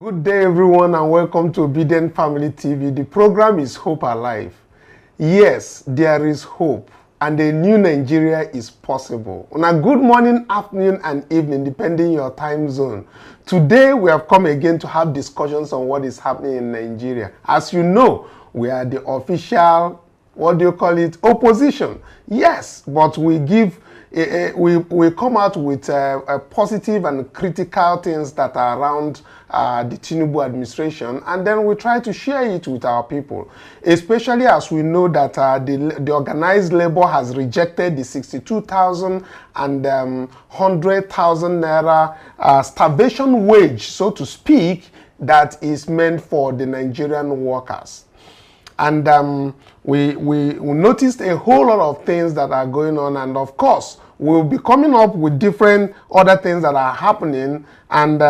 Good day, everyone, and welcome to Obidient Family TV. The program is Hope Alive. Yes, there is hope, and a new Nigeria is possible. On a good morning, afternoon, and evening, depending your time zone. Today, we have come again to have discussions on what is happening in Nigeria. As you know, we are the official, opposition. Yes, but we give we come out with positive and critical things that are around the Tinubu administration, and then we try to share it with our people, especially as we know that the organized labor has rejected the 62,000 and 100,000 naira starvation wage, so to speak, that is meant for the Nigerian workers. And we noticed a whole lot of things that are going on, and of course we'll be coming up with different other things that are happening, and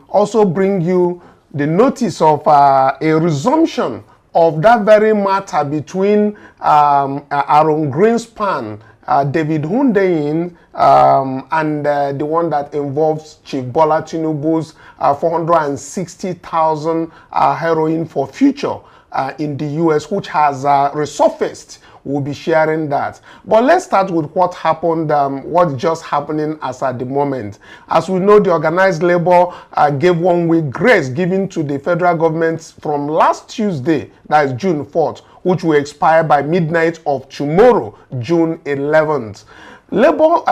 also bring you the notice of a resumption of that very matter between Aaron Greenspan, David Hundeyin, and the one that involves Chief Bola Tinubu's 460,000 heroin for future in the US, which has resurfaced. We'll be sharing that. But let's start with what happened, what's just happening as at the moment. As we know, the organized labor gave 1 week grace given to the federal government from last Tuesday, that is June 4th, which will expire by midnight of tomorrow, June 11th. Labor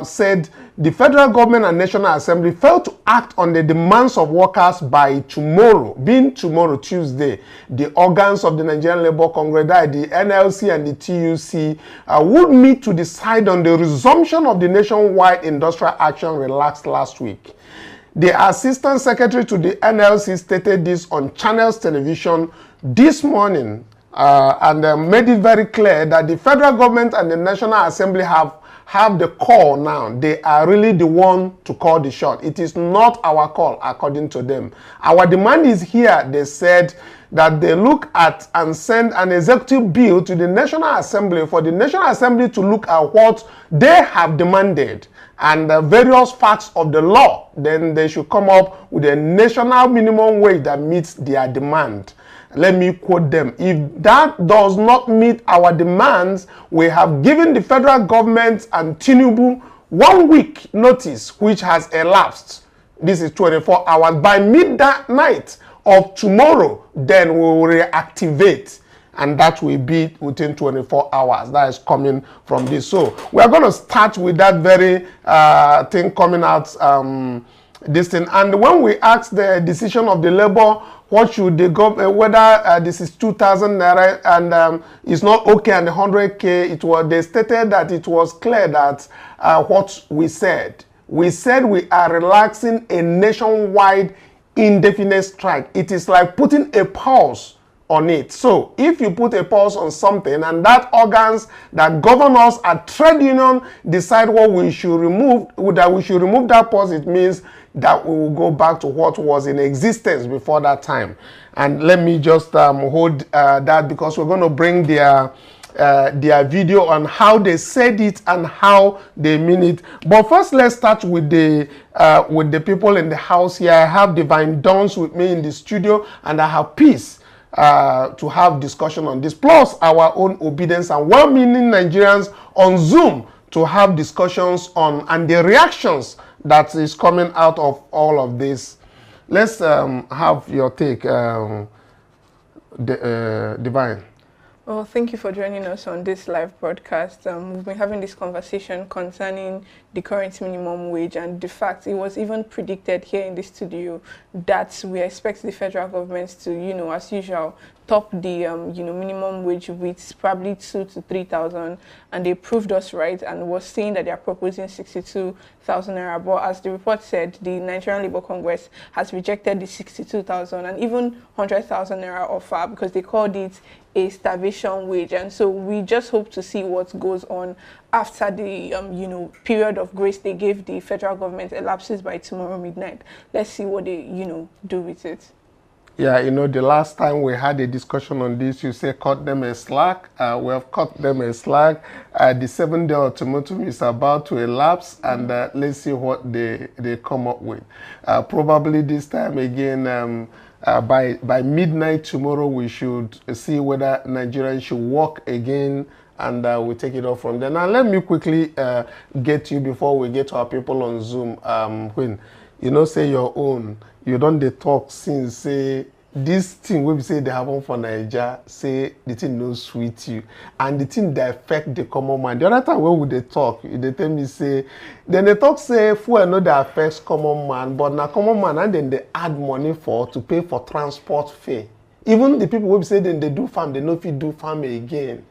said the federal government and National Assembly failed to act on the demands of workers by tomorrow, being tomorrow, Tuesday. The organs of the Nigerian Labour Congress, the NLC and the TUC, would meet to decide on the resumption of the nationwide industrial action relaxed last week. The Assistant Secretary to the NLC stated this on Channels Television this morning, and made it very clear that the federal government and the National Assembly have the call now. They are really the one to call the shot. It is not our call, according to them. Our demand is here, they said, that they look at and send an executive bill to the National Assembly for the National Assembly to look at what they have demanded and the various facts of the law. Then they should come up with a national minimum wage that meets their demand. Let me quote them. If that does not meet our demands, we have given the federal government and Tinubu 1 week notice, which has elapsed. This is 24 hours. By midnight of tomorrow, then we will reactivate. And that will be within 24 hours. That is coming from this. So we are going to start with that very thing coming out, this thing. And when we ask the decision of the labor, what should they go, whether this is 2,000 naira and it's not okay, and the 100K, they stated that it was clear that what we said we are relaxing a nationwide indefinite strike. It is like putting a pause on it. So if you put a pause on something and that organs that govern us at trade union decide what we should remove, that we should remove that pause, it means that we will go back to what was in existence before that time. And let me just hold that, because we're going to bring their video on how they said it and how they mean it. But first, let's start with the people in the house here. I have Divine Dawns with me in the studio, and I have Peace to have discussion on this, plus our own Obedience and well-meaning Nigerians on Zoom to have discussions on and the reactions that is coming out of all of this. Let's have your take, Divine. Well, thank you for joining us on this live broadcast. We've been having this conversation concerning the current minimum wage, and the fact it was even predicted here in the studio that we expect the federal government to, as usual, top the minimum wage with probably 2,000 to 3,000, and they proved us right and was saying that they are proposing 62,000 naira. But as the report said, the Nigerian Labour Congress has rejected the 62,000 and even 100,000 naira offer because they called it a starvation wage. And so we just hope to see what goes on after the period of grace they gave the federal government elapses by tomorrow midnight. Let's see what they do with it. Yeah, you know, the last time we had a discussion on this, you say cut them a slack. We have cut them a slack. The 7-day ultimatum is about to elapse, and let's see what they come up with. Probably this time again, by midnight tomorrow, we should see whether Nigerians should walk again, and we'll take it off from there. Now, let me quickly get to you before we get to our people on Zoom. When you know, say your own, you don't dey talk since say this thing we say they happen for Nigeria, say the thing no sweet you, and the thing that affect the common man. The other time when we they talk, they tell me say, then they talk say fuel no that affects common man, but now common man and then they add money for to pay for transport fare. Even the people who say then they do farm, they know if you do farm again.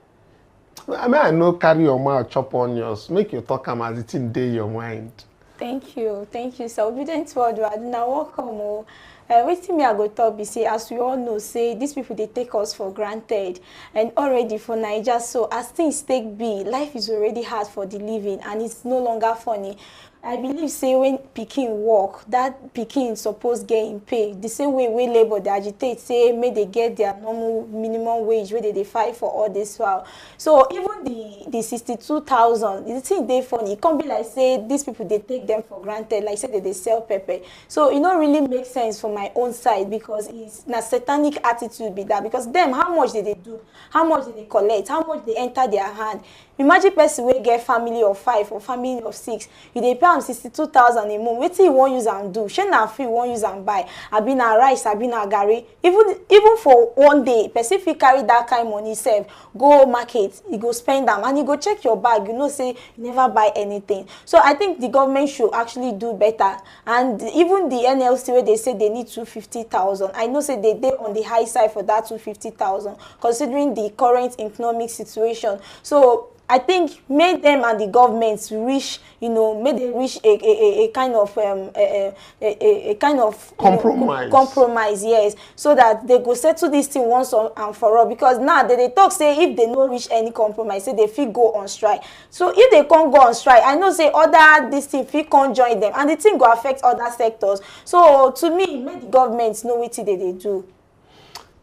I mean, I know carry your mouth, chop onions, make you talk as it in day your mind. Thank you, sir. Obidient worldwide. Now welcome. Waiting me I go talk be say, as we all know, say these people they take us for granted, and already for Nigeria. So as things take be, life is already hard for the living, and it's no longer funny. I believe say when Peking work, that Peking supposed getting paid the same way labor they agitate say may they get their normal minimum wage where they fight for all this while. So even the 62,000, the thing they funny. It can't be like say these people they take them for granted, like say that they sell pepper. So it don't really make sense from my own side, because it's a satanic attitude be that, because them how much did they do, how much did they collect, how much they enter their hand. Imagine person will get family of 5 or family of 6. You they pay am 62,000 a month. What you want use and do? She na free won't use and buy. I been a rice, I been a gari. Even for one day, person fit carry that kind of money save, go market, you go spend them, and you go check your bag. You know say you never buy anything. So I think the government should actually do better. And even the NLC where they say they need 250,000, I know say they on the high side for that 250,000, considering the current economic situation. So I think made them and the government reach, you know, made they reach a kind of a kind of compromise. Compromise, yes, so that they go settle this thing once and for all. Because now they talk say if they no reach any compromise, say they fit go on strike. So if they can't go on strike, I know say other this thing fit can't join them, and the thing go affect other sectors. So to me, make the government know what they do.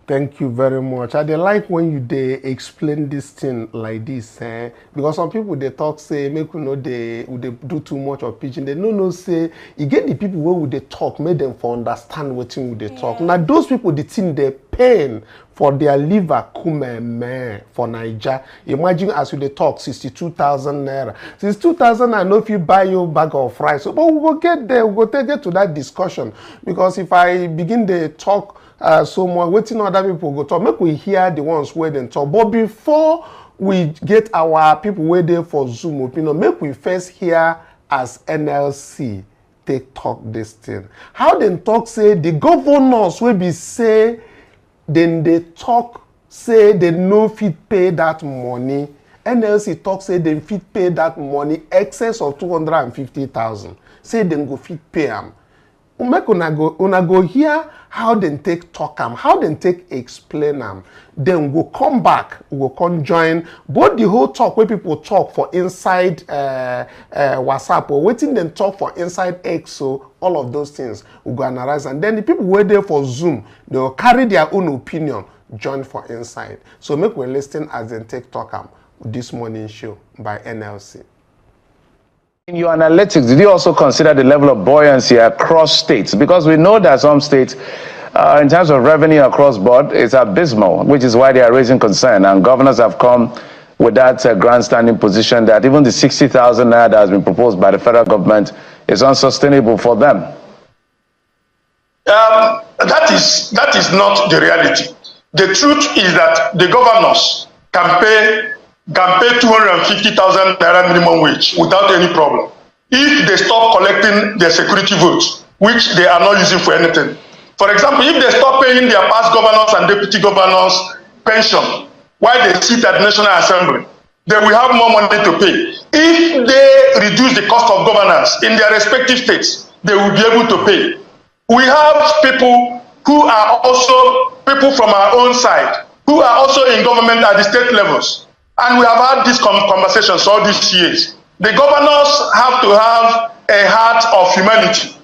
Thank you very much. I like when you explain this thing like this, because some people they talk say make you know they do too much of pitching. They no say you get the people where would they talk, make them for understand what thing they talk. Now those people the thing they pain for their liver kume for Niger. Imagine as you they talk 62,000 naira. 62,000 I know if you buy your bag of rice. So, but we will get there. We will get to that discussion, because if I begin to talk so more waiting other people go talk, make we hear the ones where they talk. But before we get our people where they for Zoom opinion, make we first hear as NLC they talk this thing. How they talk say the governors will be say, then they talk say they no fit pay that money. NLC talk say they fit pay that money excess of 250,000. Say they go fit pay them. Make una go hear how they take talk am, how they take explain am. Then we'll come back, we'll come join both the whole talk where people talk for inside WhatsApp, or waiting them talk for inside X, so all of those things we'll go analyze. And then the people who are there for Zoom, they will carry their own opinion, join for inside. So make we listen as they take talk am this morning show by NLC. In your analytics, did you also consider the level of buoyancy across states? Because we know that some states, in terms of revenue across board, it's abysmal, which is why they are raising concern. And governors have come with that grandstanding position that even the 60,000 naira that has been proposed by the federal government is unsustainable for them. That is not the reality. The truth is that the governors can pay 250,000 naira minimum wage without any problem if they stop collecting their security votes, which they are not using for anything. For example, if they stop paying their past governors and deputy governors pension while they sit at the National Assembly, they will have more money to pay. If they reduce the cost of governance in their respective states, they will be able to pay. We have people who are also people from our own side who are also in government at the state levels. And we have had these conversations all these years. The governors have to have a heart of humanity.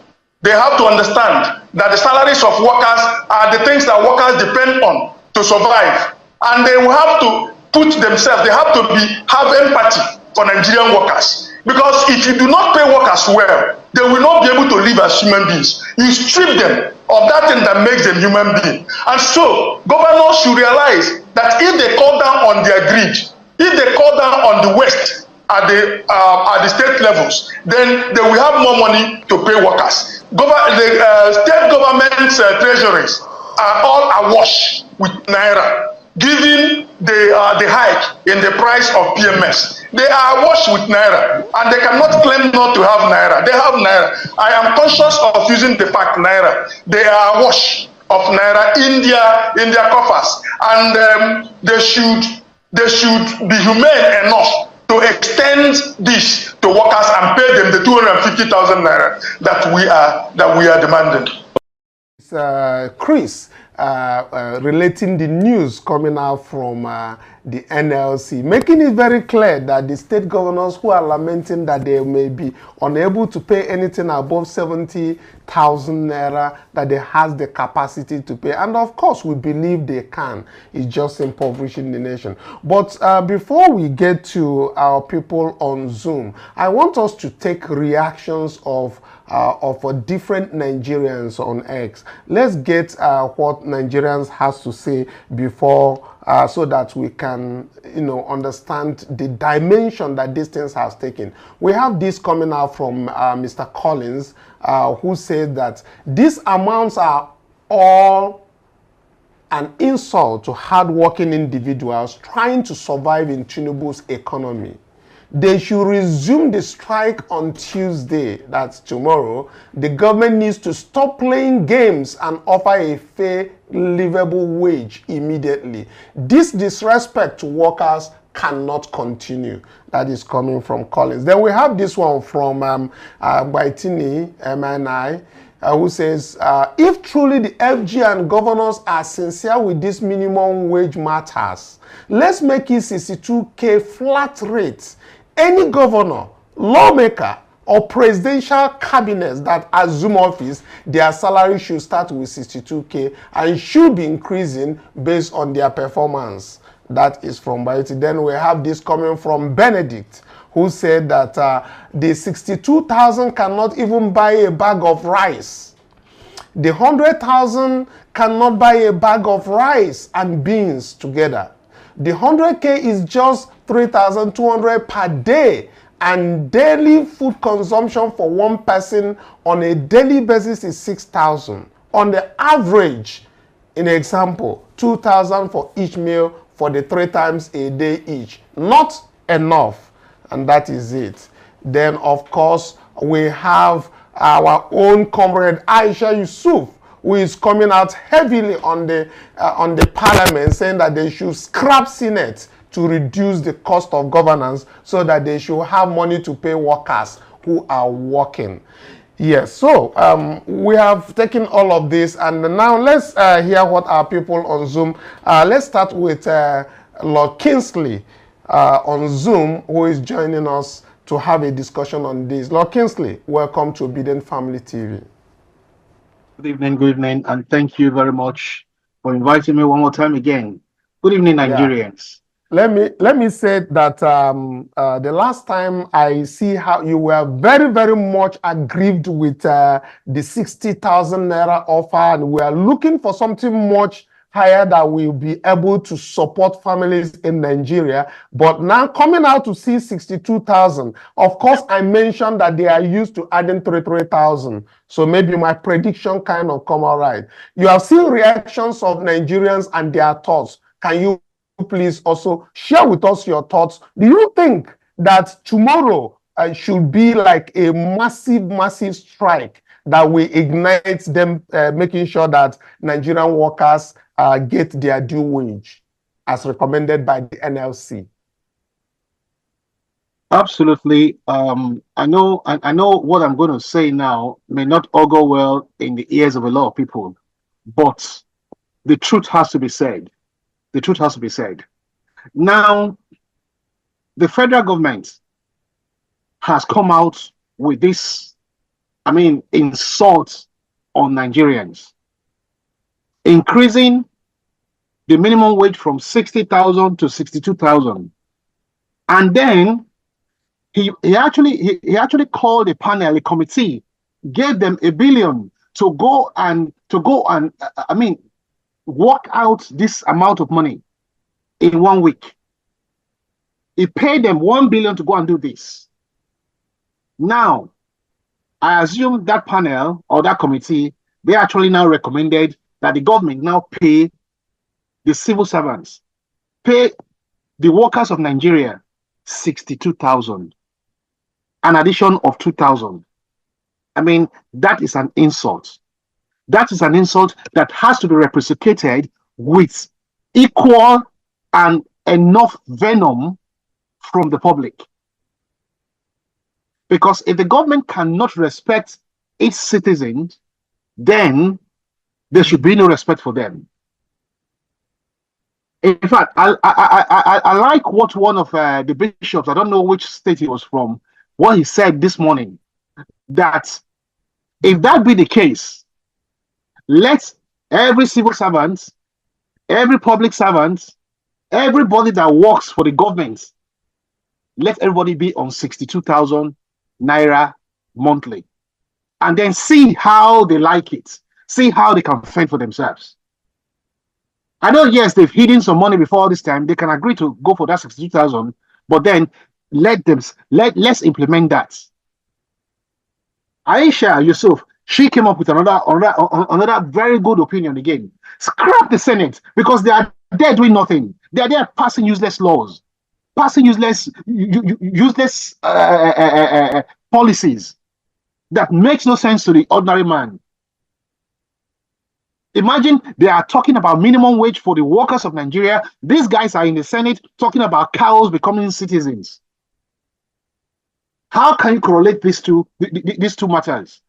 They have to understand that the salaries of workers are the things that workers depend on to survive. And they will have to put themselves, they have to have empathy for Nigerian workers. Because if you do not pay workers well, they will not be able to live as human beings. You strip them of that thing that makes them human beings. And so, governors should realize that if they cut down on their greed, if they cut down on the waste at the state levels, then they will have more money to pay workers. The state government treasuries are all awash with naira, given the hike in the price of PMS. They are awash with naira, and they cannot claim not to have naira. They have naira. I am conscious of using the fact naira. They are awash of naira in their coffers, and they should be humane enough to extend this to workers and pay them the 250,000 naira that we are demanding. Chris, relating the news coming out from the NLC, making it very clear that the state governors who are lamenting that they may be unable to pay anything above 70,000 naira, that they has the capacity to pay. And of course, we believe they can. It's just impoverishing the nation. But before we get to our people on Zoom, I want us to take reactions of different Nigerians on X. Let's get what Nigerians has to say before, so that we can, understand the dimension that these things has taken. We have this coming out from Mr. Collins, who said that these amounts are all an insult to hardworking individuals trying to survive in Tinubu's economy. They should resume the strike on Tuesday, that's tomorrow. The government needs to stop playing games and offer a fair, livable wage immediately. This disrespect to workers cannot continue. That is coming from Collins. Then we have this one from Baitini, MNI, who says, if truly the FG and governors are sincere with this minimum wage matters, let's make it 62K flat rate. Any governor, lawmaker, or presidential cabinets that assume office, their salary should start with 62K and should be increasing based on their performance. That is from Bayeti. Then we have this coming from Benedict, who said that the 62,000 cannot even buy a bag of rice. The 100,000 cannot buy a bag of rice and beans together. The 100K is just 3,200 per day, and daily food consumption for one person on a daily basis is 6,000. On the average, in example, 2,000 for each meal for the 3 times a day each. Not enough, and that is it. Then, of course, we have our own comrade Aisha Yusuf, who is coming out heavily on the parliament, saying that they should scrap Senate to reduce the cost of governance so that they should have money to pay workers who are working. Yes, so we have taken all of this, and now let's hear what our people on Zoom. Let's start with Lord Kingsley on Zoom, who is joining us to have a discussion on this. Lord Kingsley, welcome to Obidient Family TV. Good evening, and thank you very much for inviting me one more time again. Good evening, Nigerians. Yeah. Let me say that the last time I see how you were very, very much aggrieved with the 60,000 naira offer, and we are looking for something much higher that will be able to support families in Nigeria. But now coming out to see 62,000, of course, I mentioned that they are used to adding 3,000. So maybe my prediction kind of come out right. You have seen reactions of Nigerians and their thoughts. Can you please also share with us your thoughts? Do you think that tomorrow should be like a massive strike that will ignite them, making sure that Nigerian workers get their due wage as recommended by the NLC? Absolutely. I know what I'm going to say now may not augur well in the ears of a lot of people, but the truth has to be said. The truth has to be said. Now, the federal government has come out with this insult on Nigerians, increasing the minimum wage from 60,000 to 62,000. And then he actually called a panel, a committee, gave them $1 billion to go and work out this amount of money in 1 week. He paid them $1 billion to go and do this. Now, I assume that panel or that committee, they actually now recommended that the government now pay the civil servants, pay the workers of Nigeria 62,000, an addition of 2,000. That is an insult. That is an insult that has to be reciprocated with equal and enough venom from the public. Because if the government cannot respect its citizens, then there should be no respect for them. In fact, I like what one of the bishops, I don't know which state he was from, what he said this morning, that if that be the case, let every civil servant, every public servant, everybody that works for the government, let everybody be on 62,000 naira monthly, and then see how they like it, see how they can fend for themselves. I know, yes, they've hidden some money before this time. They can agree to go for that 62,000, but then let's implement that. Aisha Yusuf, she came up with another very good opinion again. Scrap the Senate, because they are there doing nothing. They are there passing useless laws, passing useless policies that makes no sense to the ordinary man. Imagine they are talking about minimum wage for the workers of Nigeria. These guys are in the Senate talking about cows becoming citizens. How can you correlate these two matters?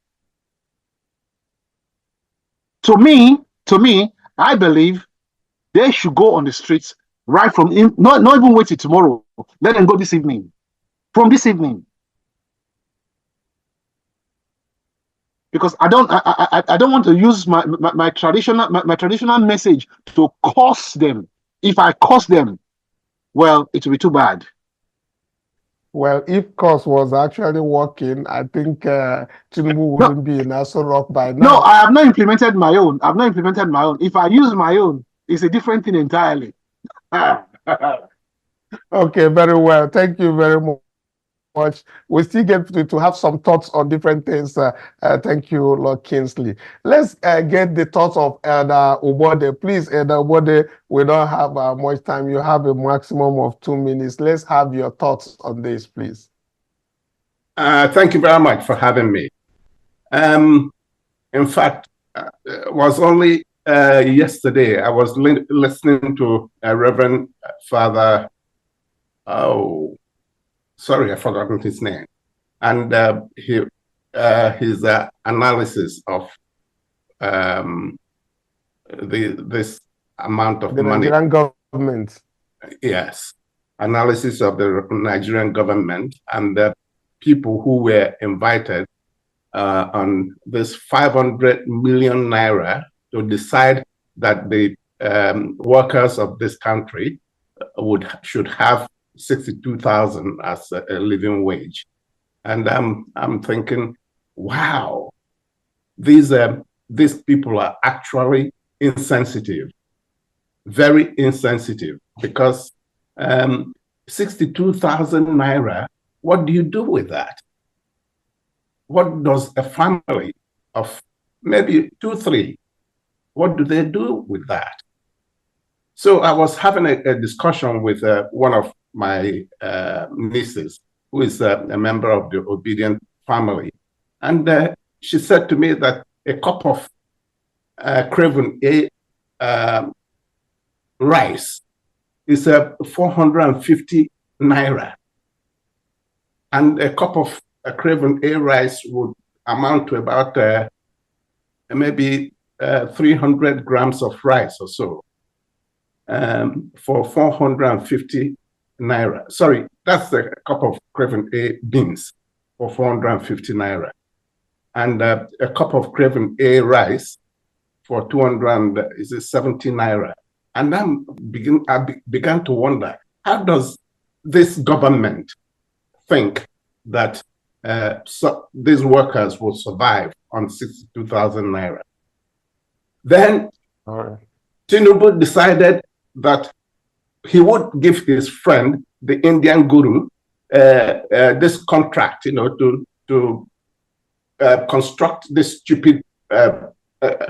To me, I believe they should go on the streets right from not even wait till tomorrow. Let them go this evening. From this evening. Because I don't want to use my traditional message to curse them. If I curse them, well, it will be too bad. Well, if curse was actually working, I think Tinubu wouldn't be in Aso Rock by now. No, I have not implemented my own. If I use my own, it's a different thing entirely. Okay, very well. Thank you very much. We still get to have some thoughts on different things. Thank you, Lord Kingsley. Let's get the thoughts of Elder Obode. Please, Elder Obode, we don't have much time. You have a maximum of 2 minutes. Let's have your thoughts on this, please. Thank you very much for having me. In fact, it was only yesterday I was listening to Reverend Father, sorry, I've forgotten his name, and his analysis of this amount of the money. Nigerian government. Yes, analysis of the Nigerian government and the people who were invited on this 500 million naira to decide that the workers of this country should have 62,000 as a living wage. And I'm thinking, wow, these people are actually insensitive, very insensitive, because 62,000 naira, what do you do with that? What does a family of maybe 2, 3, what do they do with that? So I was having a discussion with one of my nieces, who is a member of the Obidient family. And she said to me that a cup of Craven A rice is 450 naira. And a cup of Craven A rice would amount to about maybe 300 grams of rice or so for 450 naira. Sorry, that's a cup of Craven A beans for 450 naira. and a cup of craven A rice for 270 naira. And then I began to wonder, how does this government think that these workers will survive on 62,000 naira? Then Tinubu decided that he would give his friend, the Indian guru, this contract, to construct this stupid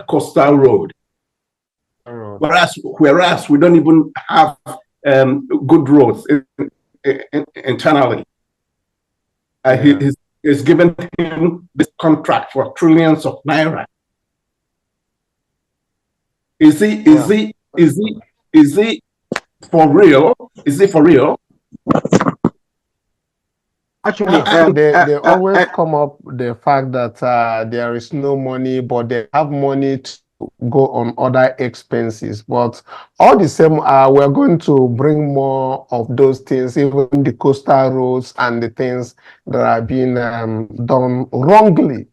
coastal road. Whereas we don't even have good roads internally. He's given him this contract for trillions of naira. Is he for real? Is he for real? Actually, they always come up the fact that there is no money, but they have money to go on other expenses. But all the same, we're going to bring more of those things, even the coastal roads and the things that are being done wrongly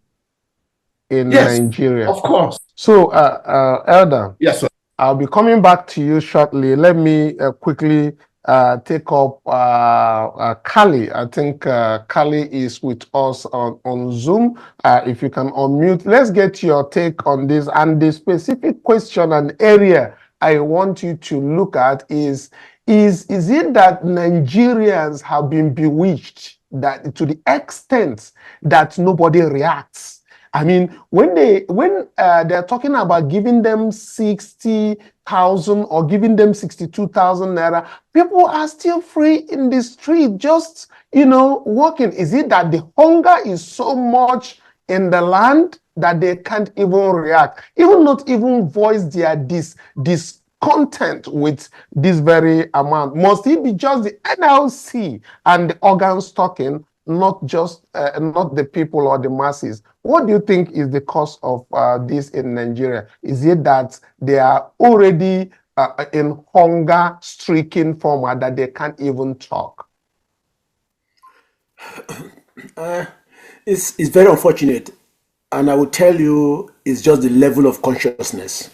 in Nigeria. Of course. So, Elder. Yes, sir. I'll be coming back to you shortly. Let me quickly take up Kali. I think Kali is with us on Zoom. If you can unmute, let's get your take on this. And the specific question and area I want you to look at is it that Nigerians have been bewitched that to the extent that nobody reacts? I mean, when they're talking about giving them 60,000 or giving them 62,000 naira, people are still free in the street, just walking. Is it that the hunger is so much in the land that they can't even react, even not even voice their discontent with this very amount? Must it be just the NLC and the organs talking, not just not the people or the masses? What do you think is the cause of this in Nigeria? Is it that they are already in hunger-stricken format that they can't even talk? It's very unfortunate, and I will tell you, it's just the level of consciousness.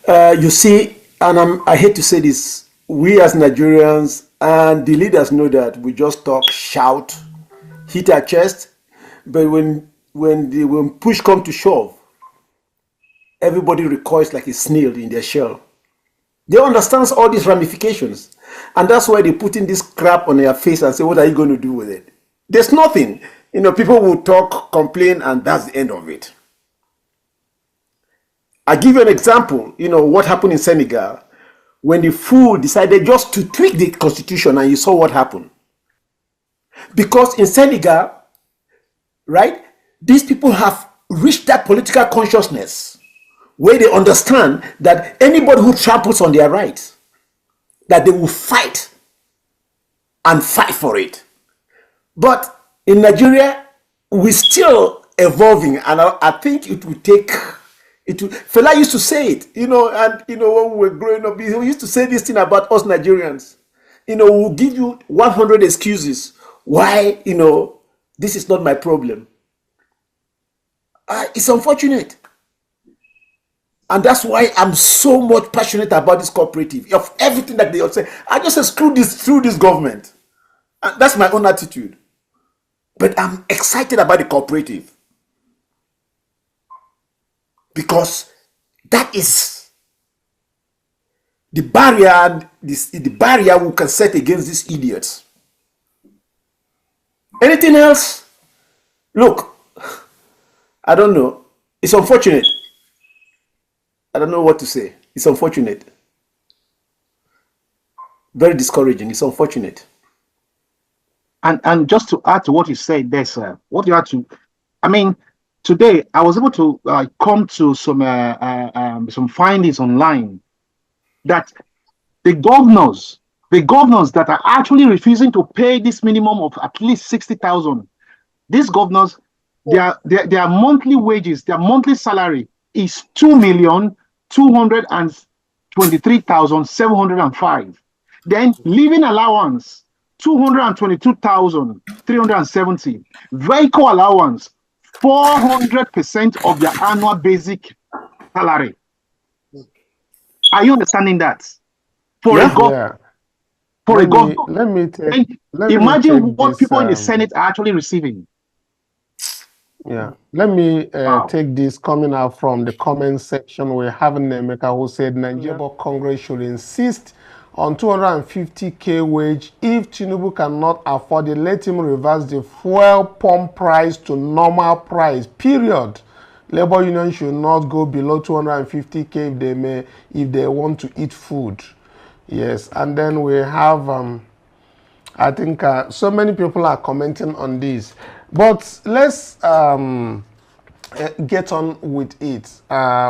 You see, and I hate to say this, we as Nigerians and the leaders know that we just talk, shout, hit our chest, but when push comes to shove, everybody recoils like a snail in their shell. They understand all these ramifications, and that's why they put in this crap on their face and say, what are you going to do with it? There's nothing. People will talk, complain, and that's the end of it. I give you an example, what happened in Senegal when the fool decided just to tweak the constitution, and you saw what happened. Because in Senegal, right, these people have reached that political consciousness where they understand that anybody who tramples on their rights, that they will fight and fight for it. But in Nigeria, we're still evolving, and I think it will take. Fela used to say it, and when we were growing up, he used to say this thing about us Nigerians. We'll give you 100 excuses why, this is not my problem. It's unfortunate. And that's why I'm so much passionate about this cooperative, of everything that they all say. I just exclude this through this government. And that's my own attitude. But I'm excited about the cooperative. Because that is the barrier, the barrier we can set against these idiots. Anything else? Look, I don't know. It's unfortunate. I don't know what to say. It's unfortunate. Very discouraging. It's unfortunate. And just to add to what you said there, sir, what you had to, today I was able to come to some findings online that the governors that are actually refusing to pay this minimum of at least 60,000, these governors, their monthly wages, their monthly salary is 2,223,705. Then living allowance 222,370, vehicle allowance 400% of their annual basic salary. Are you understanding that? For a government. For a government. Let me imagine take what this, people in the Senate are actually receiving. Yeah, let me Wow. take this coming out from the comment section. We have Nemeka who said Nigeria Congress should insist on 250K wage. If Tinubu cannot afford it, let him reverse the fuel pump price to normal price, period. Labor union should not go below 250K if they want to eat food. Yes, and then we have I think so many people are commenting on this, but let's get on with it.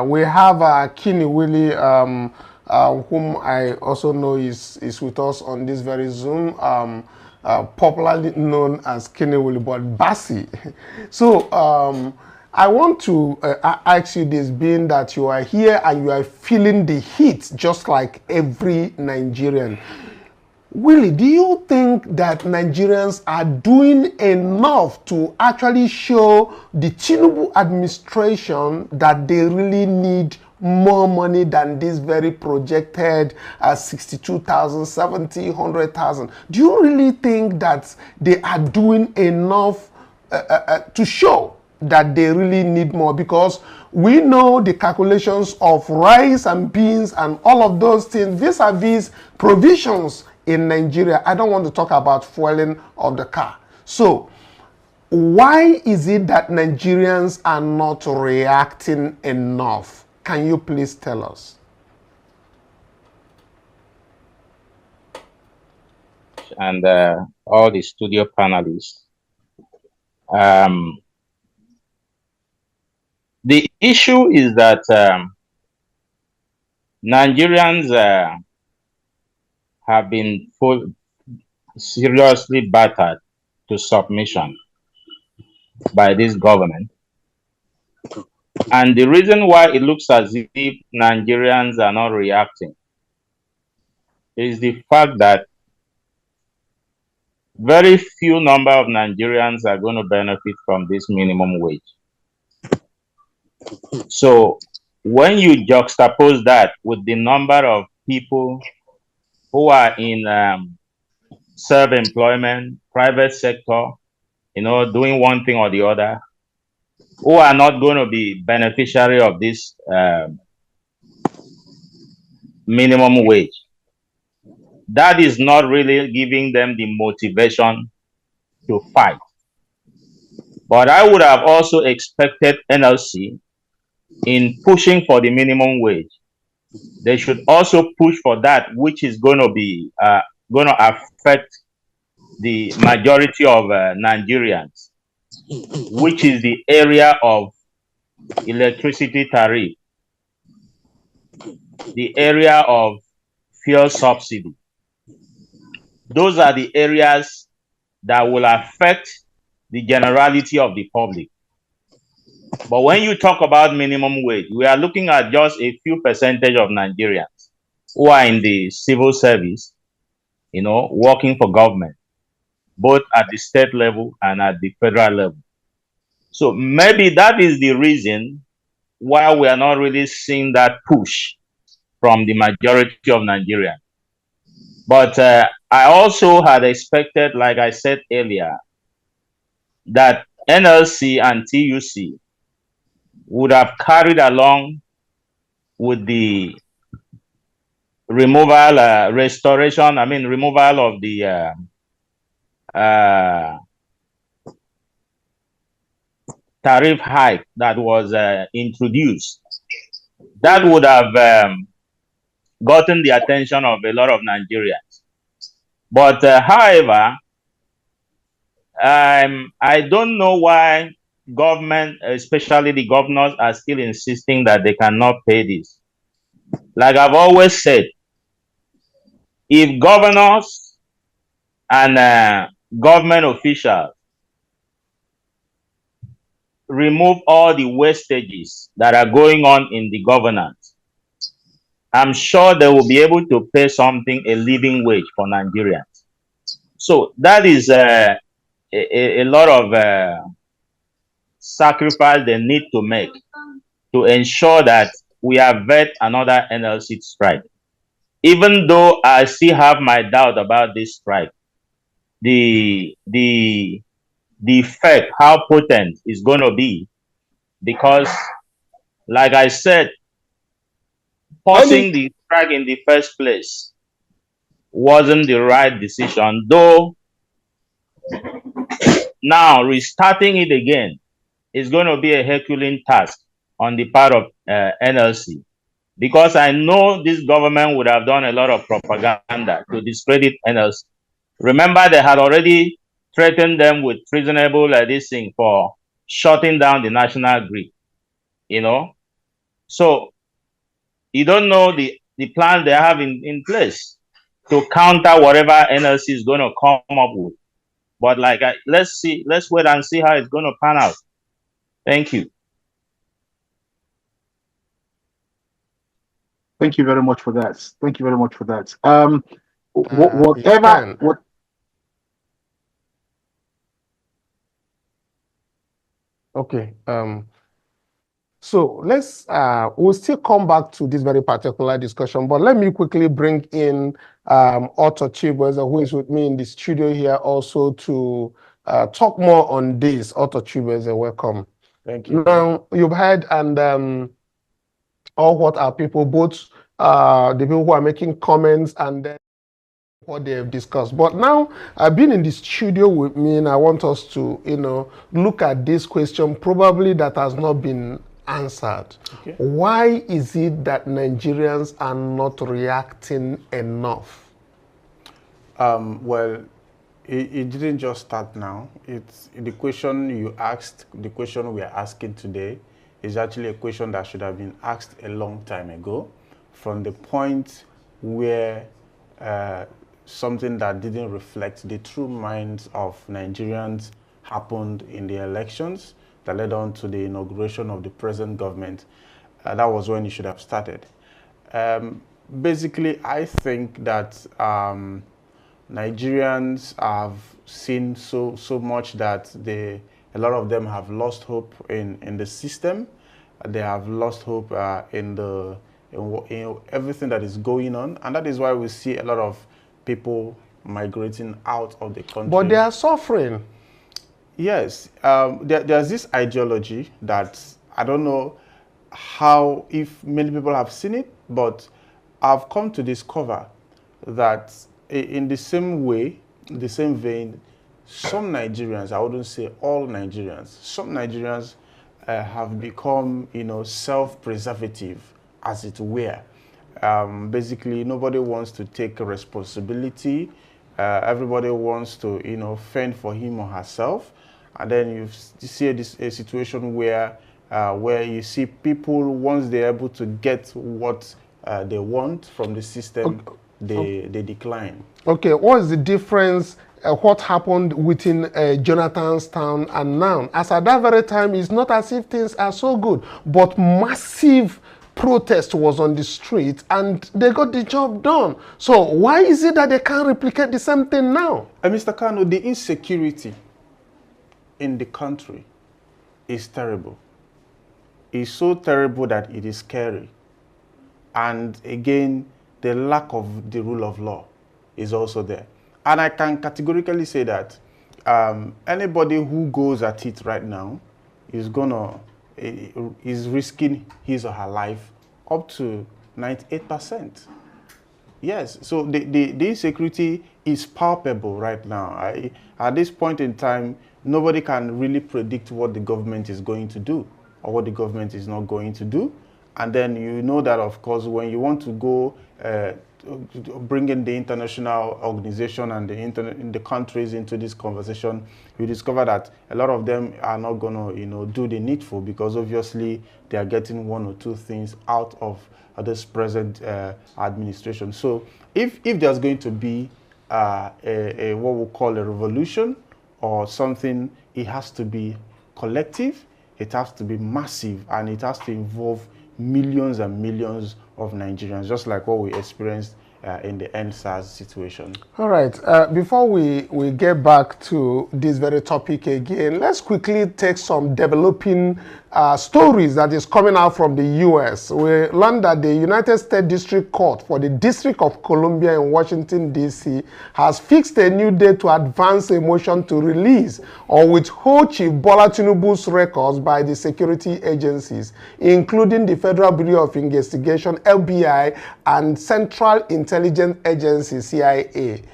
We have Kenny Willie, whom I also know is with us on this very Zoom, popularly known as Kenny Willie, but Bassi. So I want to ask you this, being that you are here and you are feeling the heat just like every Nigerian. Willie, do you think that Nigerians are doing enough to actually show the Tinubu administration that they really need more money than this very projected 62,000, 70, 100,000? Do you really think that they are doing enough to show that they really need more? Because we know the calculations of rice and beans and all of those things vis-a-vis provisions in Nigeria. I don't want to talk about fueling of the car. So why is it that Nigerians are not reacting enough? Can you please tell us? And all the studio panelists. The issue is that Nigerians have been seriously battered to submission by this government. And the reason why it looks as if Nigerians are not reacting is the fact that very few number of Nigerians are going to benefit from this minimum wage. So when you juxtapose that with the number of people who are in self-employment, private sector, doing one thing or the other, who are not going to be beneficiary of this minimum wage, that is not really giving them the motivation to fight. But I would have also expected NLC, in pushing for the minimum wage, they should also push for that which is going to be going to affect the majority of Nigerians, which is the area of electricity tariff, the area of fuel subsidy. Those are the areas that will affect the generality of the public. But when you talk about minimum wage, we are looking at just a few percentage of Nigerians who are in the civil service, working for government, both at the state level and at the federal level. So maybe that is the reason why we are not really seeing that push from the majority of Nigerians. But I also had expected, like I said earlier, that NLC and TUC would have carried along with the removal of the tariff hike that was introduced. That would have gotten the attention of a lot of Nigerians. But however, I don't know why government, especially the governors, are still insisting that they cannot pay this. Like I've always said, if governors and government officials remove all the wastages that are going on in the governance, I'm sure they will be able to pay something, a living wage for Nigerians. So that is a lot of sacrifice they need to make to ensure that we avert another NLC strike. Even though I still have my doubt about this strike, the effect, how potent is going to be, because, like I said, pausing the strike in the first place wasn't the right decision, though now restarting it again is going to be a Herculean task on the part of NLC, because I know this government would have done a lot of propaganda to discredit NLC. Remember, they had already threatened them with treasonable this thing for shutting down the national grid, you know. So you don't know the plan they have in place to counter whatever NLC is going to come up with. But like, let's wait and see how it's going to pan out. Thank you. Thank you very much for that. Thank you very much for that. Okay. So let's we'll still come back to this very particular discussion, but let me quickly bring in Otto Chibweze, who is with me in the studio here also to talk more on this. Otto Chibweze, welcome. Thank you. Now you've heard all what are people, both the people who are making comments and then what they have discussed. But now I've been in the studio with me, and I want us to, look at this question probably that has not been answered. Okay. Why is it that Nigerians are not reacting enough? Well, it didn't just start now. It's the question you asked, the question we are asking today is actually a question that should have been asked a long time ago, from the point where something that didn't reflect the true minds of Nigerians happened in the elections that led on to the inauguration of the present government. That was when it should have started. Basically, I think that Nigerians have seen so much that a lot of them have lost hope in the system. They have lost hope in everything that is going on, and that is why we see a lot of people migrating out of the country. But they are suffering. Yes, there's this ideology that I don't know if many people have seen it, but I've come to discover that in the same way, in the same vein, some Nigerians, I wouldn't say all Nigerians, some Nigerians have become, self-preservative, as it were. Basically, nobody wants to take responsibility. Everybody wants to, fend for him or herself. And then you see a situation where you see people, once they're able to get what they want from the system, they decline. Okay, what is the difference? What happened within Jonathan's town and now? As at that very time, it's not as if things are so good, but massive protest was on the street and they got the job done. So why is it that they can't replicate the same thing now? Mr. Kanu, the insecurity in the country is terrible. It's so terrible that it is scary. And again, the lack of the rule of law is also there. And I can categorically say that anybody who goes at it right now is risking his or her life up to 98%. Yes, so the insecurity is palpable right now. At this point in time, nobody can really predict what the government is going to do or what the government is not going to do. And then you know that, of course, when you want to go bring in the international organization and the countries into this conversation, you discover that a lot of them are not going to, do the needful, because obviously they are getting one or two things out of this present administration. So if there's going to be what we call a revolution or something, it has to be collective, it has to be massive, and it has to involve millions and millions of Nigerians, just like what we experienced in the NSAS situation. All right. Before we get back to this very topic again, let's quickly take some developing stories that is coming out from the U.S. We learned that the United States District Court for the District of Columbia in Washington, D.C. has fixed a new date to advance a motion to release or withhold Chief Bola Tinubu's records by the security agencies, including the Federal Bureau of Investigation, FBI, and Central Intelligence Agency, CIA.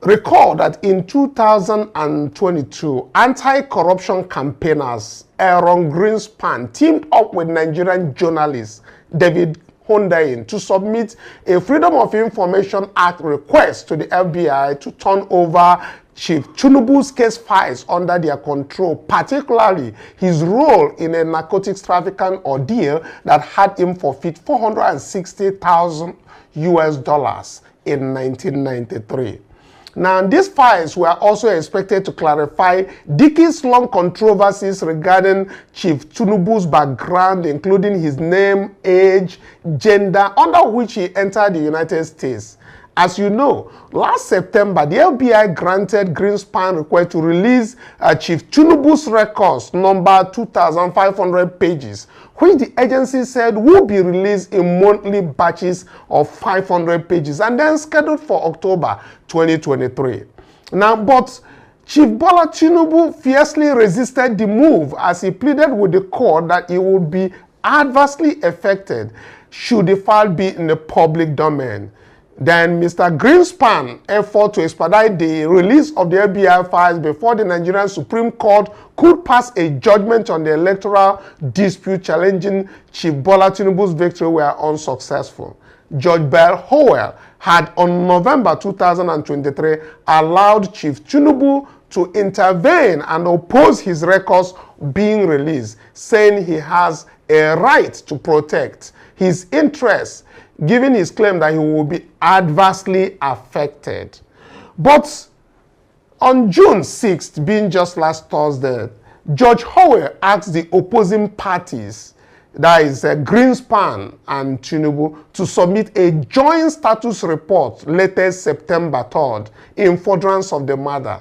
Recall that in 2022, anti-corruption campaigners Aaron Greenspan teamed up with Nigerian journalist David Hundain to submit a Freedom of Information Act request to the FBI to turn over Chief Tinubu's case files under their control, particularly his role in a narcotics trafficking ordeal that had him forfeit $460,000 in 1993. Now, these files were also expected to clarify decades-long controversies regarding Chief Tinubu's background, including his name, age, gender, under which he entered the United States. As you know, last September, the FBI granted Greenspan request to release Chief Tinubu's records, number 2,500 pages, which the agency said would be released in monthly batches of 500 pages and then scheduled for October 2023. Now, but Chief Bola Tinubu fiercely resisted the move as he pleaded with the court that he would be adversely affected should the file be in the public domain. Then Mr. Greenspan's effort to expedite the release of the FBI files before the Nigerian Supreme Court could pass a judgment on the electoral dispute challenging Chief Bola Tinubu's victory were unsuccessful. Judge Bell Howell had on November 2023 allowed Chief Tinubu to intervene and oppose his records being released, saying he has a right to protect his interests, given his claim that he will be adversely affected. But on June 6th, being just last Thursday, Judge Howell asked the opposing parties, that is Greenspan and Tinubu, to submit a joint status report latest September 3rd in furtherance of the matter.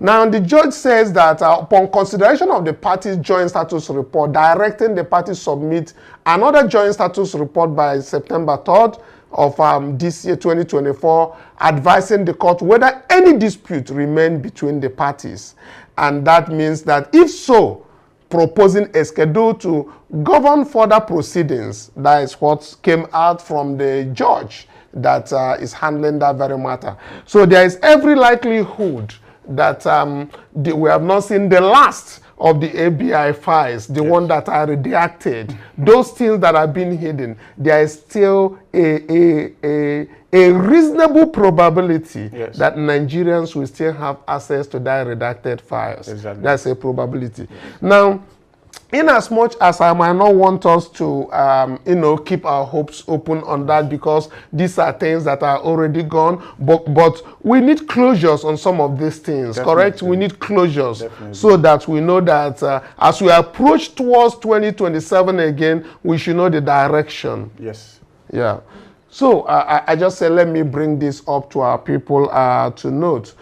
Now, the judge says that upon consideration of the parties' joint status report, directing the parties submit another joint status report by September 3rd of this year, 2024, advising the court whether any dispute remain between the parties. And that means that if so, proposing a schedule to govern further proceedings. That is what came out from the judge that is handling that very matter. So there is every likelihood that we have not seen the last of the FBI files, the one that are redacted, those things that have been hidden. There is still a reasonable probability that Nigerians will still have access to that redacted files. Exactly. That's a probability. Now, in as much as I might not want us to, keep our hopes open on that, because these are things that are already gone, but we need closures on some of these things, correct? We need closures so that we know that as we approach towards 2027 again, we should know the direction. Yes. Yeah. So I just said, let me bring this up to our people to note.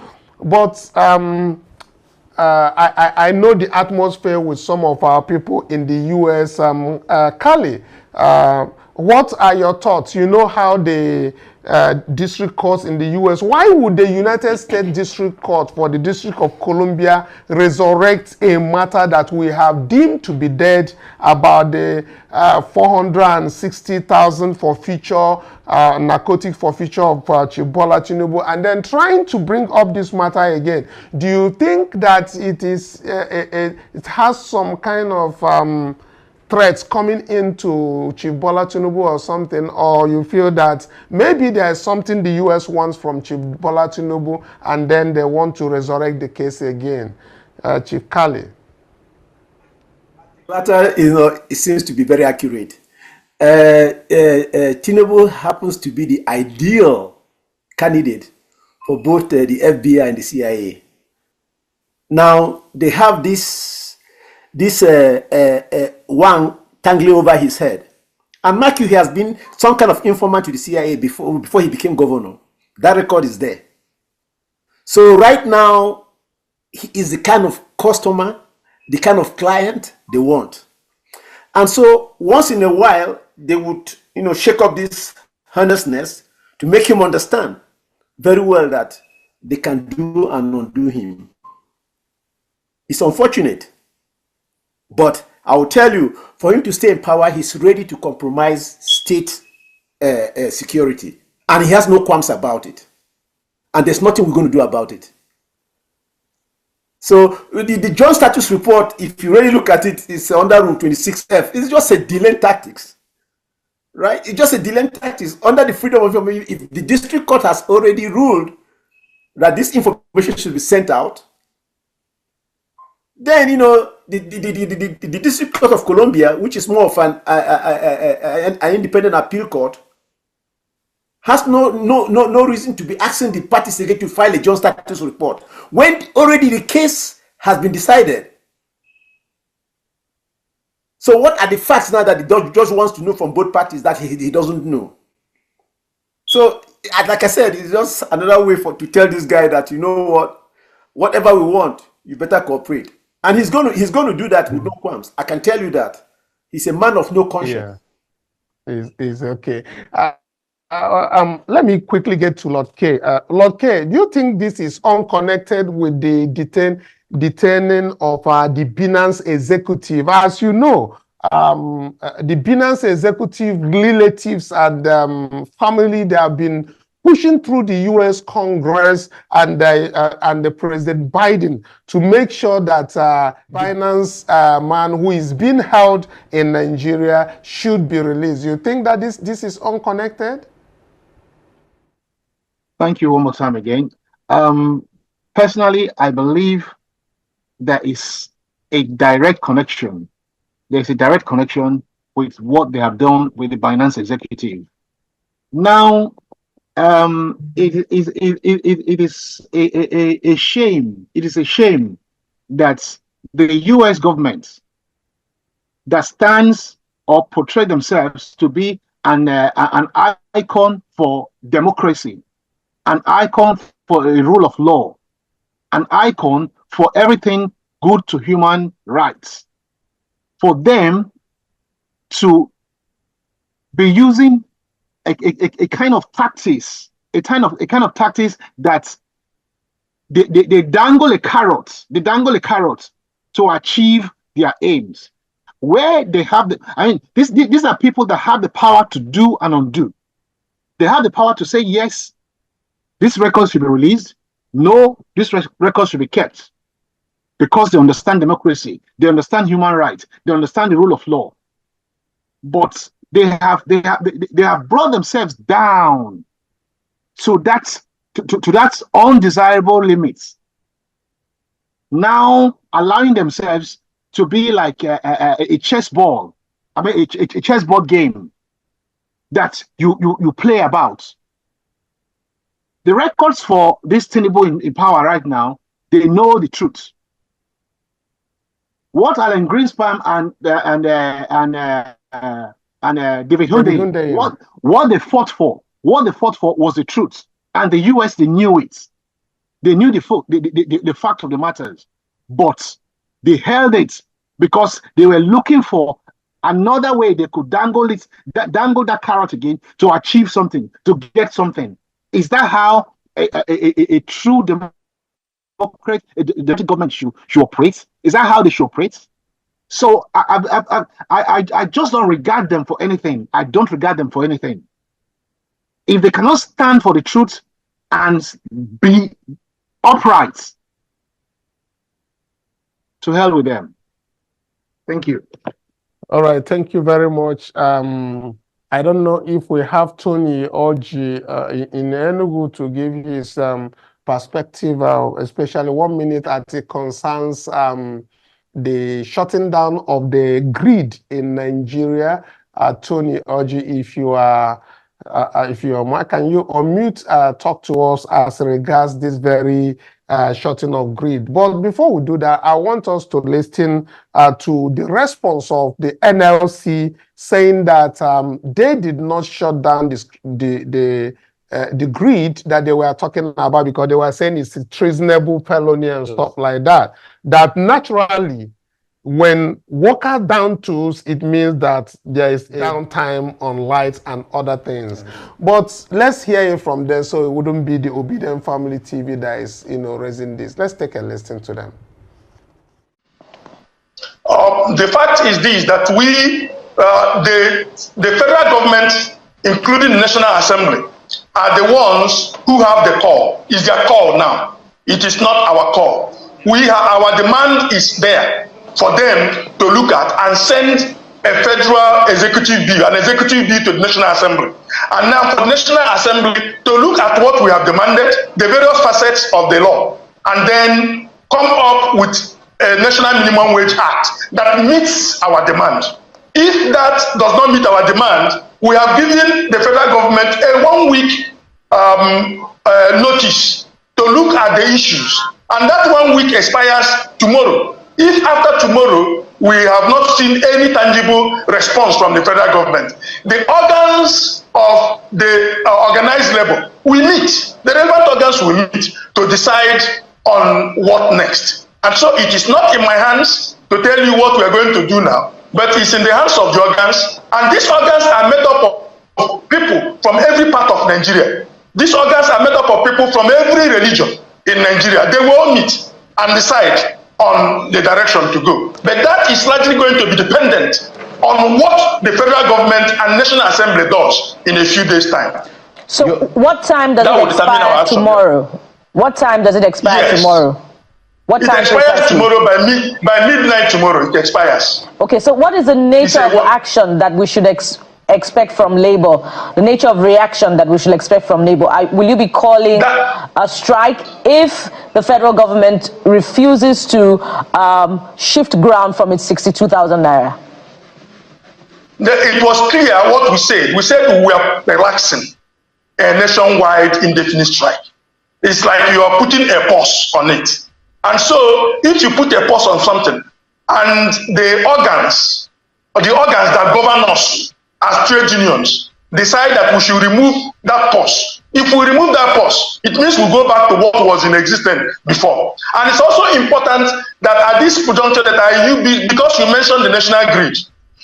But I know the atmosphere with some of our people in the U.S. Kali, what are your thoughts? You know how the district courts in the U.S., why would the United States District Court for the District of Columbia resurrect a matter that we have deemed to be dead about the $460,000 for future narcotic forfeiture of Chief Bola Tinubu, and then trying to bring up this matter again? Do you think that it has some kind of threats coming into Chief Bola Tinubu or something, or you feel that maybe there is something the U.S. wants from Chief Bola Tinubu and then they want to resurrect the case again? Chief Kali. Latter, it seems to be very accurate. Tinubu happens to be the ideal candidate for both the FBI and the CIA. Now, they have this one tangling over his head. And mark you, he has been some kind of informant to the CIA before he became governor. That record is there. So right now, he is the kind of customer, the kind of client they want. And so once in a while, they would, shake up this earnestness to make him understand very well that they can do and undo him. It's unfortunate, but I will tell you, for him to stay in power, he's ready to compromise state security. And he has no qualms about it. And there's nothing we're going to do about it. So the joint status report, if you really look at it, is under Rule 26F. It's just a delaying tactics. Right? It's just a delaying tactics. Under the freedom of information, if the district court has already ruled that this information should be sent out, then, the District Court of Columbia, which is more of an independent appeal court, has no reason to be asking the parties again to file a joint status report when already the case has been decided. So what are the facts now that the judge wants to know from both parties that he doesn't know? So, like I said, it's just another way to tell this guy that, you know what, whatever we want, you better cooperate. And he's going to do that with no qualms. I can tell you that. He's a man of no conscience. Yeah, is okay. Let me quickly get to Lord K. Lord K, do you think this is unconnected with the detaining of the Binance executive? As you know, the Binance executive relatives and family, they have been pushing through the U.S. Congress and the President Biden to make sure that Binance man who is being held in Nigeria should be released. You think that this is unconnected? Thank you one more time again. Personally, I believe there is a direct connection. There's a direct connection with what they have done with the Binance executive. Now, it is a shame. It is a shame that the U.S. government that stands or portray themselves to be an icon for democracy, an icon for a rule of law, an icon for everything good to human rights, for them to be using a kind of tactics, a kind of tactics that they dangle a carrot, to achieve their aims. Where they have these are people that have the power to do and undo. They have the power to say, yes, this record should be released. No, this record should be kept. Because they understand democracy, they understand human rights, they understand the rule of law. But they have brought themselves down to that undesirable limits. Now allowing themselves to be like a chess ball, a chessboard game that you play about. The records for this Tinubu in power right now, they know the truth. What Alan Greenspan and David Hunde, what they fought for was the truth, and the US, they knew it. They knew the fact of the matters, but they held it because they were looking for another way they could dangle that carrot again to achieve something, to get something. Is that how a true democratic government should operate? Is that how they should operate? So I just don't regard them for anything. I don't regard them for anything. If they cannot stand for the truth and be upright, to hell with them. Thank you. All right, thank you very much. I don't know if we have Tony Oji in Enugu to give his perspective, especially 1 minute as it concerns the shutting down of the grid in Nigeria. Tony Oji, if you are can you unmute, talk to us as regards this very shorting of grid. But before we do that, I want us to listen to the response of the NLC saying that they did not shut down the grid that they were talking about because they were saying it's a treasonable felony and stuff like that. That naturally, when worker down tools, it means that there is downtime on lights and other things. But let's hear it from them so it wouldn't be the Obidient Family TV that is, raising this. Let's take a listen to them. The fact is this, that the federal government, including the National Assembly, are the ones who have the call. It's their call now. It is not our call. Our demand is there for them to look at and send a federal executive bill, an executive bill to the National Assembly. And now for the National Assembly to look at what we have demanded, the various facets of the law, and then come up with a National Minimum Wage Act that meets our demand. If that does not meet our demand, we have given the federal government a 1 week notice to look at the issues. And that 1 week expires tomorrow. If after tomorrow we have not seen any tangible response from the federal government, the organs of the organized labor will meet. The relevant organs will meet to decide on what next. And so it is not in my hands to tell you what we are going to do now, but it's in the hands of the organs. And these organs are made up of people from every part of Nigeria. These organs are made up of people from every religion in Nigeria. They will all meet and decide on the direction to go. But that is likely going to be dependent on what the federal government and National Assembly does in a few days' time. So what time does it expire tomorrow? What time does it expire tomorrow? What time? It expires tomorrow by midnight tomorrow. It expires. Okay, so what is the nature of the action that we should expect from Labour? The nature of reaction that we should expect from Labour? Will you be calling a strike if the federal government refuses to shift ground from its 62,000 naira? It was clear what we said. We said we were relaxing a nationwide indefinite strike. It's like you are putting a pause on it. And so if you put a pause on something and the organs that govern us as trade unions decide that we should remove that pause. If we remove that pause, it means we go back to what was in existence before. And it's also important that at this juncture that because you mentioned the national grid,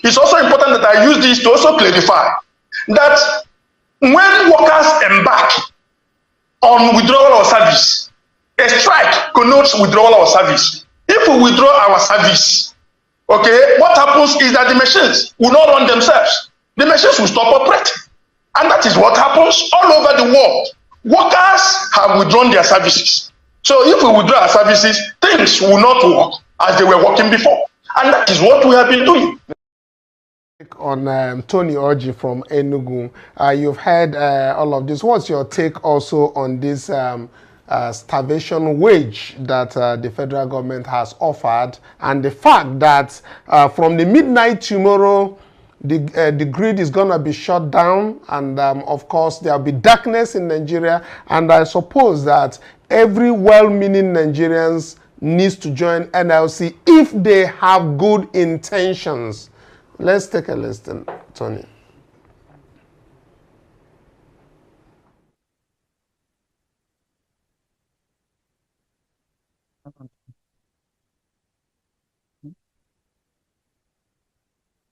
it's also important that I use this to also clarify that when workers embark on withdrawal of service, a strike connotes withdrawal of service. If we withdraw our service, okay, what happens is that the machines will not run themselves. The machines will stop operating. And that is what happens all over the world. Workers have withdrawn their services. So if we withdraw our services, things will not work as they were working before. And that is what we have been doing. On Tony Orji from Enugu, you've heard all of this. What's your take also on this starvation wage that the federal government has offered, and the fact that from the midnight tomorrow, the grid is going to be shut down, and of course there'll be darkness in Nigeria, and I suppose that every well-meaning Nigerians needs to join NLC if they have good intentions. Let's take a listen, Tony.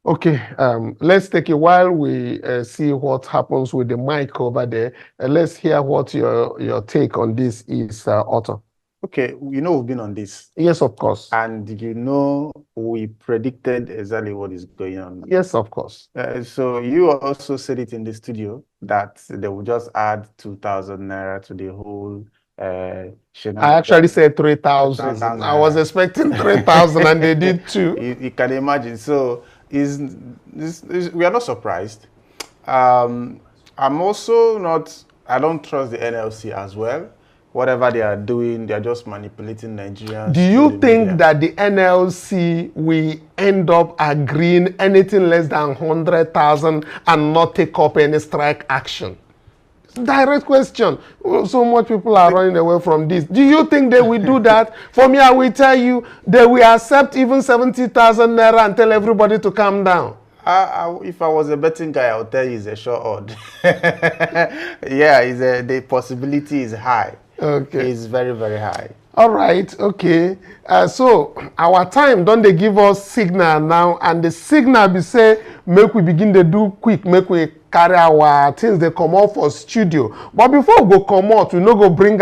Okay, let's take a while. We see what happens with the mic over there. Let's hear what your take on this is, Otto. Okay, we've been on this. Yes, of course. And we predicted exactly what is going on. Yes, of course. So you also said it in the studio that they will just add 2,000 naira to the whole I actually said 3,000. I was expecting 3,000 and they did 2. You can imagine. So we are not surprised. I'm also not, I don't trust the NLC as well. Whatever they are doing, they are just manipulating Nigerians. Do you think that the NLC will end up agreeing anything less than 100,000 and not take up any strike action? Direct question. So much people are running away from this. Do you think they will do that? For me, I will tell you, they will accept even 70,000 naira and tell everybody to calm down. If I was a betting guy, I would tell you it's a sure odd. Yeah, the possibility is high. Okay. It's very, very high. All right, okay. So our time, don't they give us signal now? And the signal be say, make we begin to do quick, make we carry our things, they come out for studio. But before we go come out, we go bring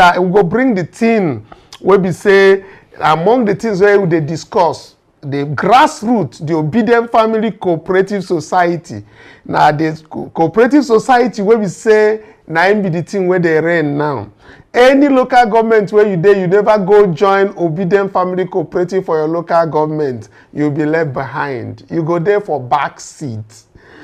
the thing where we say, among the things where they discuss, the Grassroots, the Obidient Family Cooperative Society. Now, the cooperative society where we say, now be the thing where they reign now. Any local government where you never go join Obidient Family Cooperative for your local government, you'll be left behind. You go there for back seat.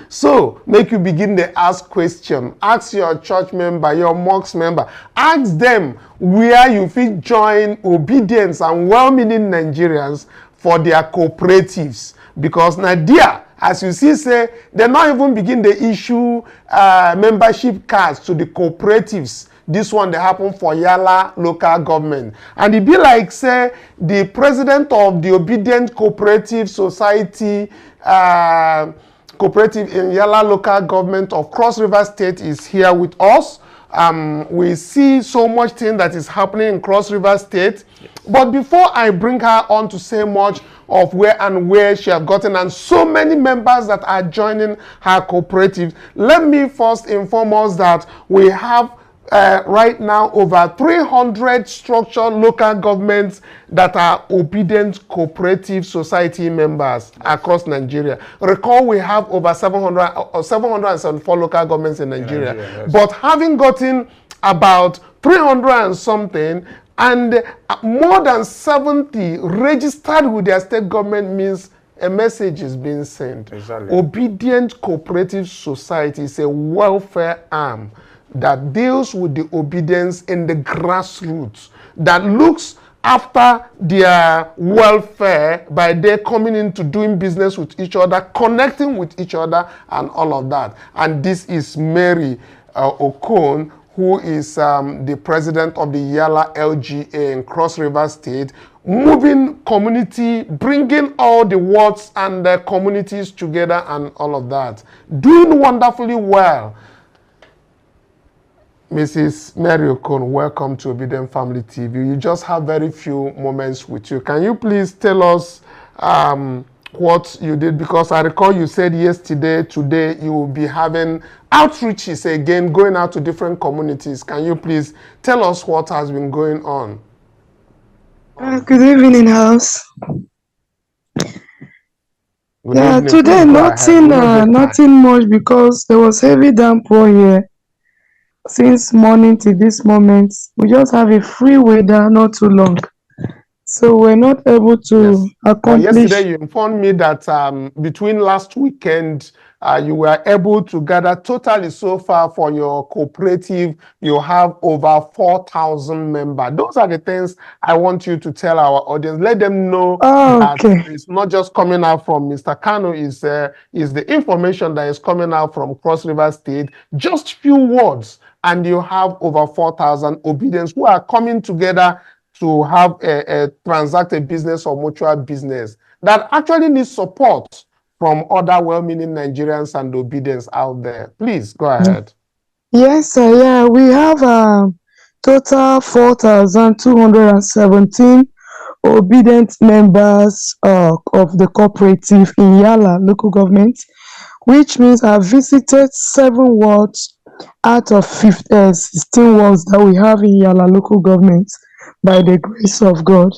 So, make you begin to ask questions. Ask your church member, your mosque member. Ask them where you fit join Obedience and well-meaning Nigerians for their cooperatives. Because Nadia, as you see, say, they not even begin to issue membership cards to the cooperatives. This one, they happen for Yala local government. And it be like, say, the president of the Obidient Cooperative Society, cooperative in Yala local government of Cross River State is here with us. We see so much thing that is happening in Cross River State. But before I bring her on to say much of where she has gotten and so many members that are joining her cooperative, let me first inform us that we have right now over 300 structured local governments that are Obidient Cooperative Society members across Nigeria. Recall we have over 774 local governments in Nigeria. Yes. But having gotten about 300 and something, and more than 70 registered with their state government means a message is being sent. Exactly. Obidient Cooperative Society is a welfare arm that deals with the obedience in the grassroots, that looks after their welfare by their coming into doing business with each other, connecting with each other, and all of that. And this is Mary Okon, who is the president of the Yala LGA in Cross River State, moving community, bringing all the wards and the communities together and all of that. Doing wonderfully well. Mrs. Mary Okon, welcome to Obidient Family TV. You just have very few moments with you. Can you please tell us what you did? Because I recall you said yesterday, today you will be having outreaches again, going out to different communities. Can you please tell us what has been going on? Good evening, house. Today nothing much because there was heavy downpour here. Since morning to this moment, we just have a free weather, not too long. So we're not able to accomplish. Well, yesterday you informed me that between last weekend, you were able to gather totally so far for your cooperative, you have over 4,000 members. Those are the things I want you to tell our audience. Let them know that it's not just coming out from Mr. Kanu, is the information that is coming out from Cross River State. Just few words, and you have over 4,000 obedience who are coming together to have a transacted business or mutual business that actually needs support from other well-meaning Nigerians and obedience out there. Please go ahead. Yes, sir. Yeah, we have total 4,217 obedient members of the cooperative in Yala local government, which means I visited 7 wards out of 16 wards that we have in Yala local government by the grace of God.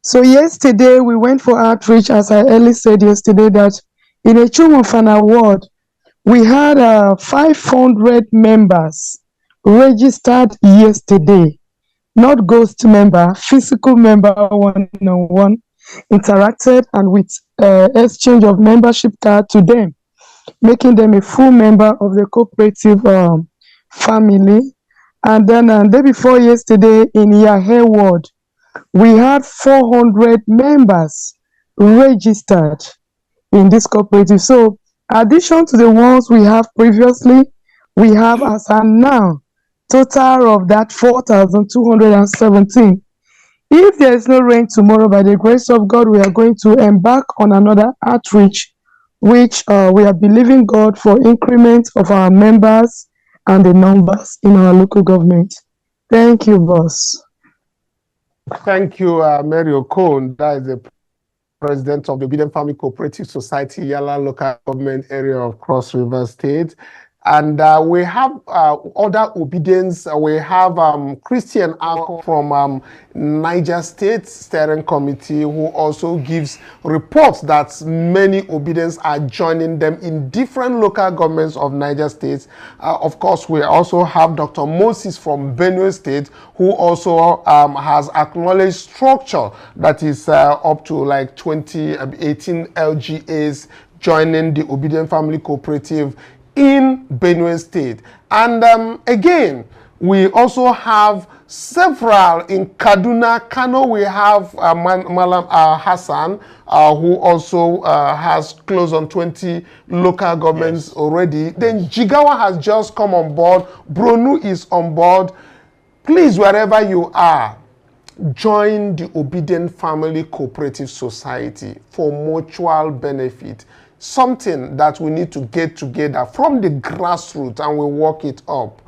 So yesterday we went for outreach, as I earlier said yesterday, that in a Chumofana ward, we had 500 members registered yesterday. Not ghost member, physical member, one-on-one, interacted and with exchange of membership card to them, making them a full member of the cooperative family. And then day before yesterday in Yahe ward, we had 400 members registered in this cooperative. So, addition to the ones we have previously, we have as of now, total of that 4,217. If there is no rain tomorrow, by the grace of God, we are going to embark on another outreach, which we are believing God for increment of our members and the numbers in our local government. Thank you, boss. Thank you, Mary Okon. That is the president of the Obidient Family Cooperative Society, Yala local government area of Cross River State. And we have other Obedience. We have Christian Ako from Niger State Steering Committee, who also gives reports that many Obedience are joining them in different local governments of Niger State. Of course, we also have Dr. Moses from Benue State, who also has acknowledged structure that is up to like 18 LGAs joining the Obidient Family Cooperative in Benue State. And again, we also have several in Kanu. We have Malam Hassan, who also has close on 20 local governments already. Then Jigawa has just come on board. Bronu is on board. Please, wherever you are, join the Obidient Family Cooperative Society for mutual benefit. Something that we need to get together from the grassroots, and we work it up.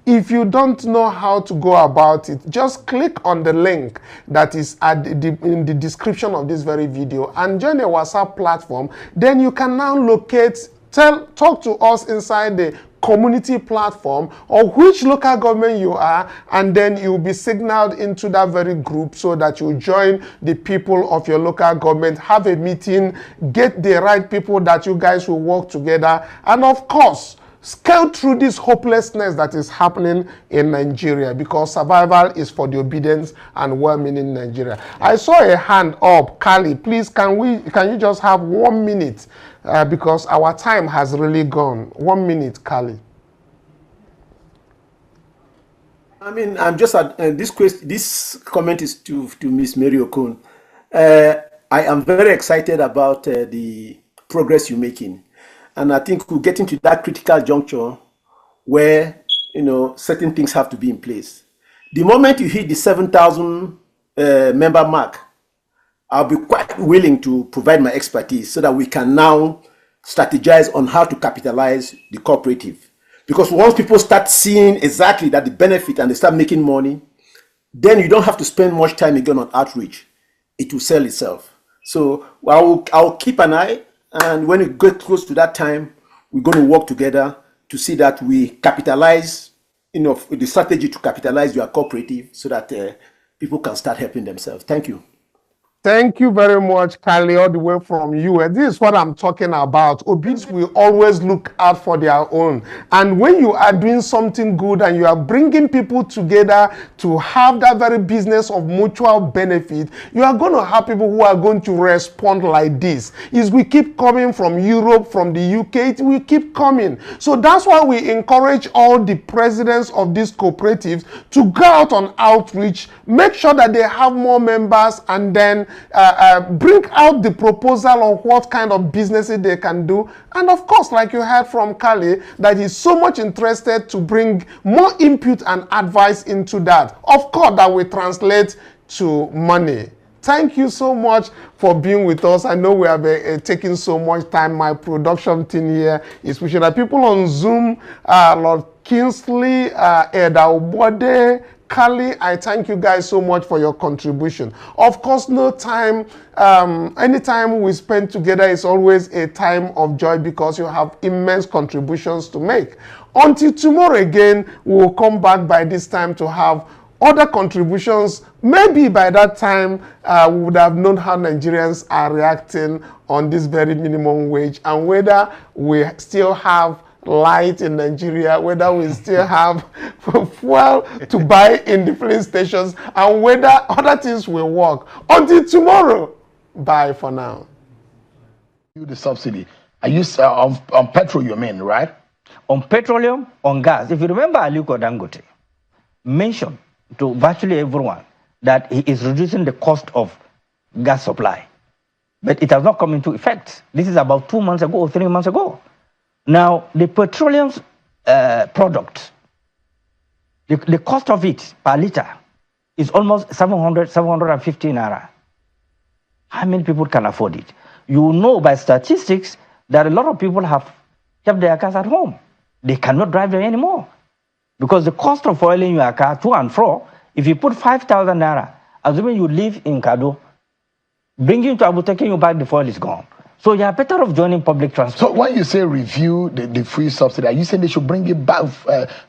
If you don't know how to go about it, just click on the link that is in the description of this very video and join a WhatsApp platform. Then you can now locate, talk to us inside the community platform or which local government you are, and then you'll be signaled into that very group so that you join the people of your local government, have a meeting, get the right people that you guys will work together, and of course, scale through this hopelessness that is happening in Nigeria, because survival is for the obedience and well-meaning Nigeria. I saw a hand up. Kali, please, can you just have 1 minute? Because our time has really gone. 1 minute, Kali. I mean, I'm just at this comment is to Miss Mary Okon. I am very excited about the progress you're making, and I think we're getting to that critical juncture where certain things have to be in place. The moment you hit the 7,000 member mark, I'll be quite willing to provide my expertise so that we can now strategize on how to capitalize the cooperative. Because once people start seeing exactly that the benefit and they start making money, then you don't have to spend much time again on outreach. It will sell itself. So I'll keep an eye, and when we get close to that time, we're going to work together to see that we capitalize, the strategy to capitalize your cooperative so that people can start helping themselves. Thank you. Thank you very much, Kali, all the way from US. This is what I'm talking about. Obis will always look out for their own. And when you are doing something good and you are bringing people together to have that very business of mutual benefit, you are going to have people who are going to respond like this. Is we keep coming from Europe, from the UK, it will keep coming. So that's why we encourage all the presidents of these cooperatives to go out on outreach, make sure that they have more members, and then bring out the proposal of what kind of businesses they can do. And of course, like you heard from Kali, that he's so much interested to bring more input and advice into that. Of course, that will translate to money. Thank you so much for being with us. I know we have taken so much time. My production team here is pushing that people on Zoom, Lord Kingsley, Eda Obode, Kali, I thank you guys so much for your contribution. Of course, no time, anytime we spend together is always a time of joy because you have immense contributions to make. Until tomorrow again, we will come back by this time to have other contributions. Maybe by that time, we would have known how Nigerians are reacting on this very minimum wage and whether we still have light in Nigeria, whether we still have fuel to buy in the filling stations, and whether other things will work. Until tomorrow, bye for now. The subsidy. I use on petrol, you mean, right? On petroleum, on gas. If you remember, Aliko Dangote mentioned to virtually everyone that he is reducing the cost of gas supply. But it has not come into effect. This is about 2 months ago or 3 months ago. Now, the petroleum product. The cost of it per liter is almost 750 naira. How many people can afford it? You know by statistics that a lot of people have kept their cars at home. They cannot drive them anymore. Because the cost of oiling your car to and fro, if you put 5,000 naira, assuming you live in Kanu, bring you to Abu, taking you back, the fuel is gone. So you are better off joining public transport. So when you say review the free subsidy, are you saying they should bring it back?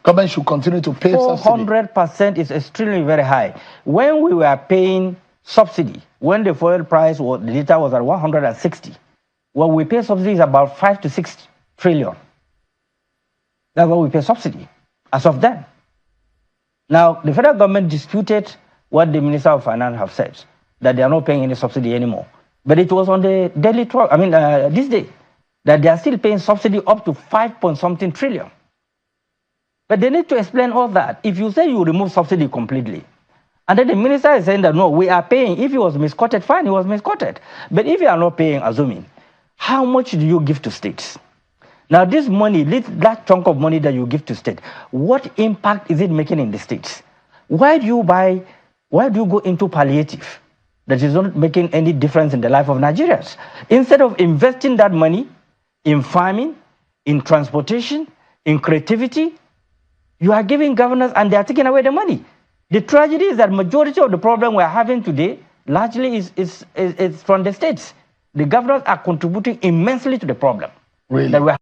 Government should continue to pay subsidy? 400% is extremely very high. When we were paying subsidy, when the fuel price was, the liter was at 160, what we pay subsidy is about 5 to 6 trillion. That's what we pay subsidy as of then. Now, the federal government disputed what the Minister of Finance have said, that they are not paying any subsidy anymore. But it was on the daily, this day, that they are still paying subsidy up to 5-point-something trillion. But they need to explain all that. If you say you remove subsidy completely, and then the minister is saying that, no, we are paying. If he was misquoted, fine, he was misquoted. But if you are not paying, assuming, how much do you give to states? Now, this money, that chunk of money that you give to state, what impact is it making in the states? Why do you go into palliative that is not making any difference in the life of Nigerians? Instead of investing that money in farming, in transportation, in creativity, you are giving governors and they are taking away the money. The tragedy is that majority of the problem we are having today largely is from the states. The governors are contributing immensely to the problem. Really? That we are